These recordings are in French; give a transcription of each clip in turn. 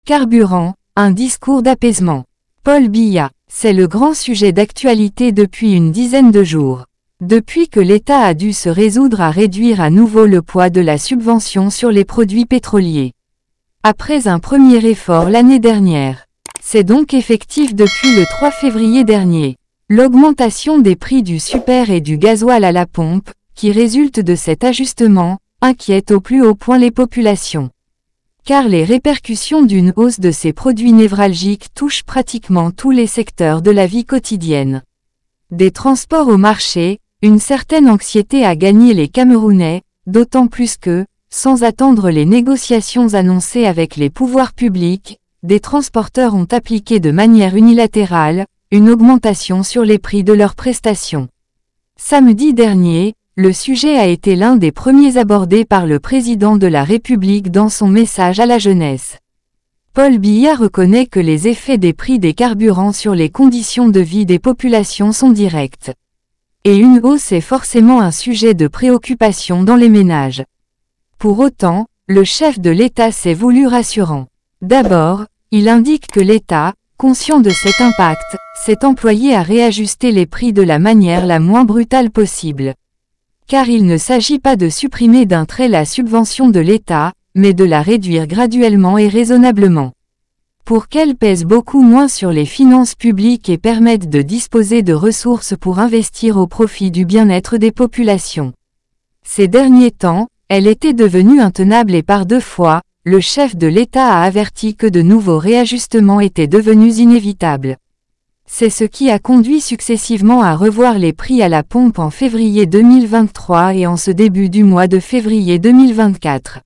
Carburant, un discours d'apaisement. Paul Biya, c'est le grand sujet d'actualité depuis une dizaine de jours. Depuis que l'État a dû se résoudre à réduire à nouveau le poids de la subvention sur les produits pétroliers. Après un premier effort l'année dernière. C'est donc effectif depuis le 3 février dernier. L'augmentation des prix du super et du gasoil à la pompe, qui résulte de cet ajustement, inquiète au plus haut point les populations. Car les répercussions d'une hausse de ces produits névralgiques touchent pratiquement tous les secteurs de la vie quotidienne. Des transports au marché, une certaine anxiété a gagné les Camerounais, d'autant plus que, sans attendre les négociations annoncées avec les pouvoirs publics, des transporteurs ont appliqué de manière unilatérale, une augmentation sur les prix de leurs prestations. Samedi dernier, le sujet a été l'un des premiers abordés par le président de la République dans son message à la jeunesse. Paul Biya reconnaît que les effets des prix des carburants sur les conditions de vie des populations sont directs. Et une hausse est forcément un sujet de préoccupation dans les ménages. Pour autant, le chef de l'État s'est voulu rassurant. D'abord, il indique que l'État, conscient de cet impact, s'est employé à réajuster les prix de la manière la moins brutale possible. Car il ne s'agit pas de supprimer d'un trait la subvention de l'État, mais de la réduire graduellement et raisonnablement. Pour qu'elle pèse beaucoup moins sur les finances publiques et permette de disposer de ressources pour investir au profit du bien-être des populations. Ces derniers temps, elle était devenue intenable et par 2 fois, le chef de l'État a averti que de nouveaux réajustements étaient devenus inévitables. C'est ce qui a conduit successivement à revoir les prix à la pompe en février 2023 et en ce début du mois de février 2024.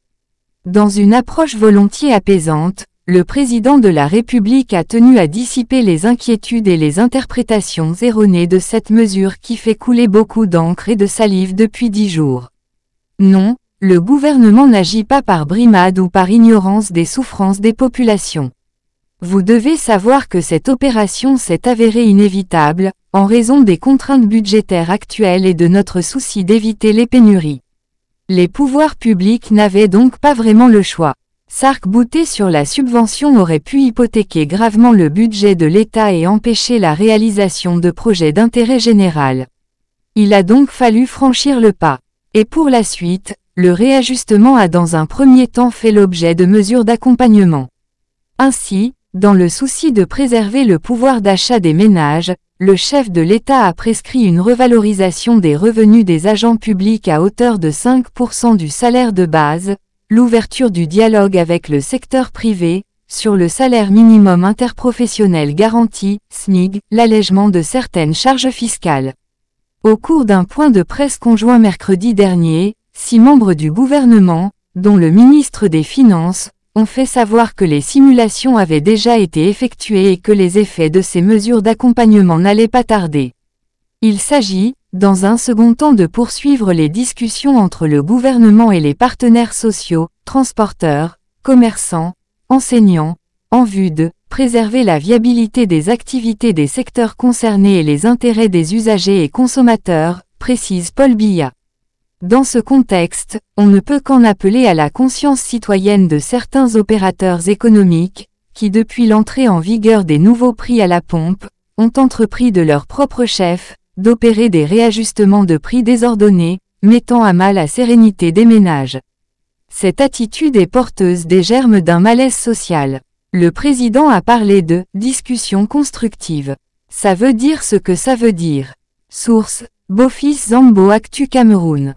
Dans une approche volontiers apaisante, le président de la République a tenu à dissiper les inquiétudes et les interprétations erronées de cette mesure qui fait couler beaucoup d'encre et de salive depuis 10 jours. Non, le gouvernement n'agit pas par brimade ou par ignorance des souffrances des populations. Vous devez savoir que cette opération s'est avérée inévitable, en raison des contraintes budgétaires actuelles et de notre souci d'éviter les pénuries. Les pouvoirs publics n'avaient donc pas vraiment le choix. S'arc-bouter sur la subvention aurait pu hypothéquer gravement le budget de l'État et empêcher la réalisation de projets d'intérêt général. Il a donc fallu franchir le pas. Et pour la suite, le réajustement a dans un premier temps fait l'objet de mesures d'accompagnement. Ainsi, dans le souci de préserver le pouvoir d'achat des ménages, le chef de l'État a prescrit une revalorisation des revenus des agents publics à hauteur de 5% du salaire de base, l'ouverture du dialogue avec le secteur privé, sur le salaire minimum interprofessionnel garanti, SMIG, l'allègement de certaines charges fiscales. Au cours d'un point de presse conjoint mercredi dernier, 6 membres du gouvernement, dont le ministre des Finances, ont fait savoir que les simulations avaient déjà été effectuées et que les effets de ces mesures d'accompagnement n'allaient pas tarder. Il s'agit, dans un second temps, de poursuivre les discussions entre le gouvernement et les partenaires sociaux, transporteurs, commerçants, enseignants, en vue de préserver la viabilité des activités des secteurs concernés et les intérêts des usagers et consommateurs, précise Paul Biya. Dans ce contexte, on ne peut qu'en appeler à la conscience citoyenne de certains opérateurs économiques, qui depuis l'entrée en vigueur des nouveaux prix à la pompe, ont entrepris de leur propre chef, d'opérer des réajustements de prix désordonnés, mettant à mal la sérénité des ménages. Cette attitude est porteuse des germes d'un malaise social. Le président a parlé de « discussion constructive ». Ça veut dire ce que ça veut dire. Source, Bofis Zambo Actu Cameroun.